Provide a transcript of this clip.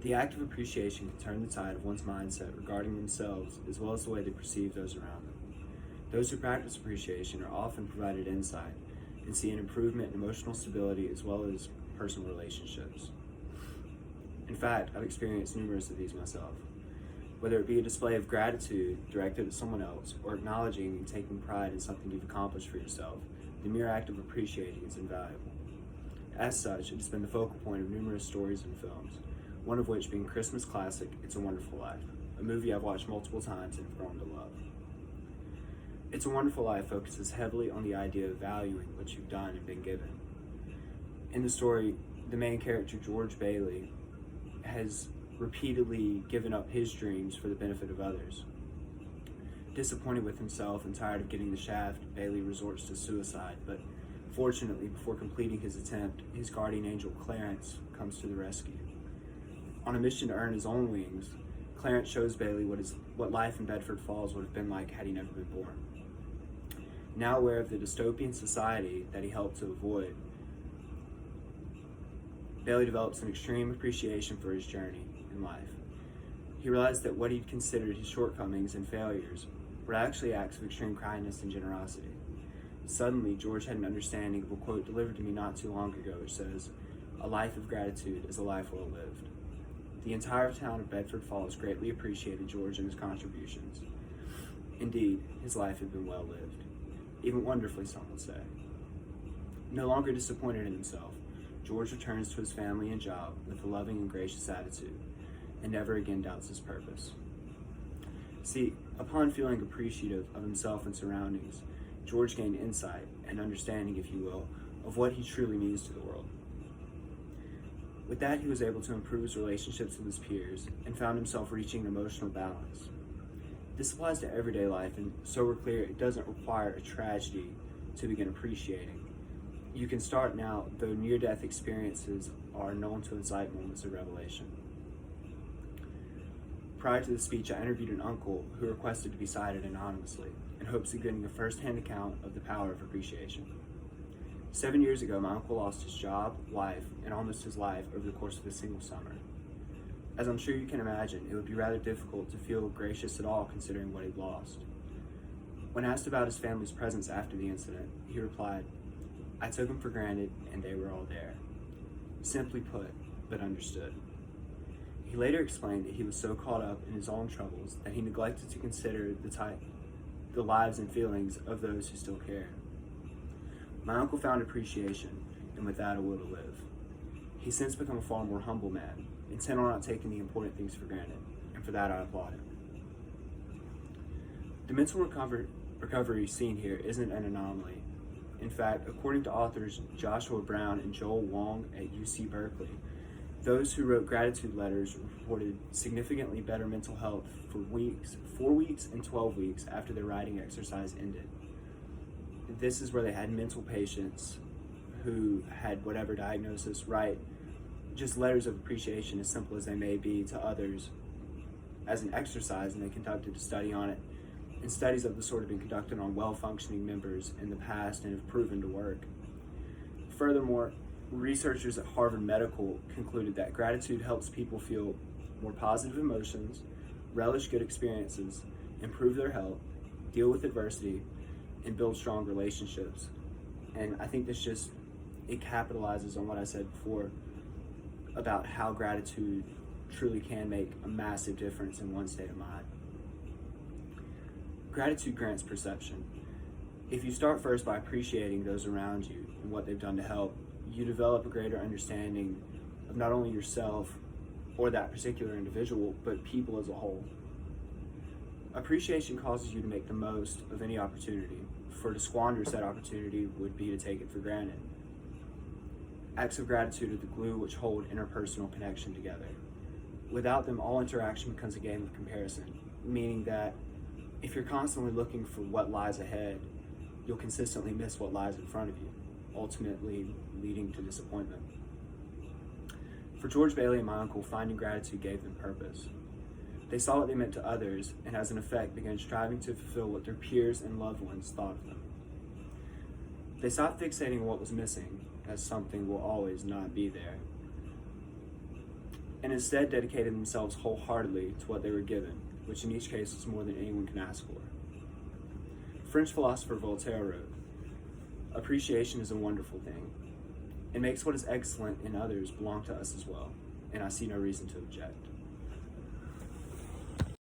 The act of appreciation can turn the tide of one's mindset regarding themselves as well as the way they perceive those around them. Those who practice appreciation are often provided insight and see an improvement in emotional stability as well as personal relationships. In fact, I've experienced numerous of these myself. Whether it be a display of gratitude directed at someone else or acknowledging and taking pride in something you've accomplished for yourself, the mere act of appreciating is invaluable. As such, it has been the focal point of numerous stories and films, one of which being Christmas classic It's a Wonderful Life, a movie I've watched multiple times and have grown to love. It's a Wonderful Life focuses heavily on the idea of valuing what you've done and been given. In the story, the main character, George Bailey, has repeatedly given up his dreams for the benefit of others. Disappointed with himself and tired of getting the shaft, Bailey resorts to suicide, but fortunately, before completing his attempt, his guardian angel Clarence comes to the rescue. On a mission to earn his own wings, Clarence shows Bailey what life in Bedford Falls would have been like had he never been born. Now aware of the dystopian society that he helped to avoid, Bailey develops an extreme appreciation for his journey in life. He realized that what he'd considered his shortcomings and failures were actually acts of extreme kindness and generosity. Suddenly, George had an understanding of a quote delivered to me not too long ago, which says, "A life of gratitude is a life well lived." The entire town of Bedford Falls greatly appreciated George and his contributions. Indeed, his life had been well lived, even wonderfully, some would say. No longer disappointed in himself, George returns to his family and job with a loving and gracious attitude, and never again doubts his purpose. See, upon feeling appreciative of himself and surroundings, George gained insight and understanding, if you will, of what he truly means to the world. With that, he was able to improve his relationships with his peers and found himself reaching an emotional balance. This applies to everyday life, and so we're clear it doesn't require a tragedy to begin appreciating. You can start now, though near-death experiences are known to incite moments of revelation. Prior to the speech, I interviewed an uncle who requested to be cited anonymously in hopes of getting a first-hand account of the power of appreciation. 7 years ago, my uncle lost his job, wife, and almost his life over the course of a single summer. As I'm sure you can imagine, it would be rather difficult to feel gracious at all considering what he'd lost. When asked about his family's presence after the incident, he replied, "I took them for granted and they were all there." Simply put, but understood. He later explained that he was so caught up in his own troubles that he neglected to consider the lives and feelings of those who still cared. My uncle found appreciation, and with that, a will to live. He's since become a far more humble man, intent on not taking the important things for granted, and for that I applaud him. The mental recovery seen here isn't an anomaly. In fact, according to authors Joshua Brown and Joel Wong at UC Berkeley, those who wrote gratitude letters reported significantly better mental health for 4 weeks and 12 weeks after their writing exercise ended. This is where they had mental patients who had whatever diagnosis write just letters of appreciation, as simple as they may be to others, as an exercise, and they conducted a study on it. And studies of the sort have been conducted on well-functioning members in the past and have proven to work. Furthermore, researchers at Harvard Medical concluded that gratitude helps people feel more positive emotions, relish good experiences, improve their health, deal with adversity, and build strong relationships. And I think it capitalizes on what I said before about how gratitude truly can make a massive difference in one's state of mind. Gratitude grants perception. If you start first by appreciating those around you and what they've done to help, you develop a greater understanding of not only yourself or that particular individual, but people as a whole. Appreciation causes you to make the most of any opportunity, for to squander said opportunity would be to take it for granted. Acts of gratitude are the glue which hold interpersonal connection together. Without them, all interaction becomes a game of comparison, meaning that if you're constantly looking for what lies ahead, you'll consistently miss what lies in front of you, ultimately leading to disappointment. For George Bailey and my uncle, finding gratitude gave them purpose. They saw what they meant to others, and as an effect began striving to fulfill what their peers and loved ones thought of them. They stopped fixating on what was missing, as something will always not be there, and instead dedicated themselves wholeheartedly to what they were given, which in each case was more than anyone can ask for. French philosopher Voltaire wrote, "Appreciation is a wonderful thing. It makes what is excellent in others belong to us as well, and I see no reason to object."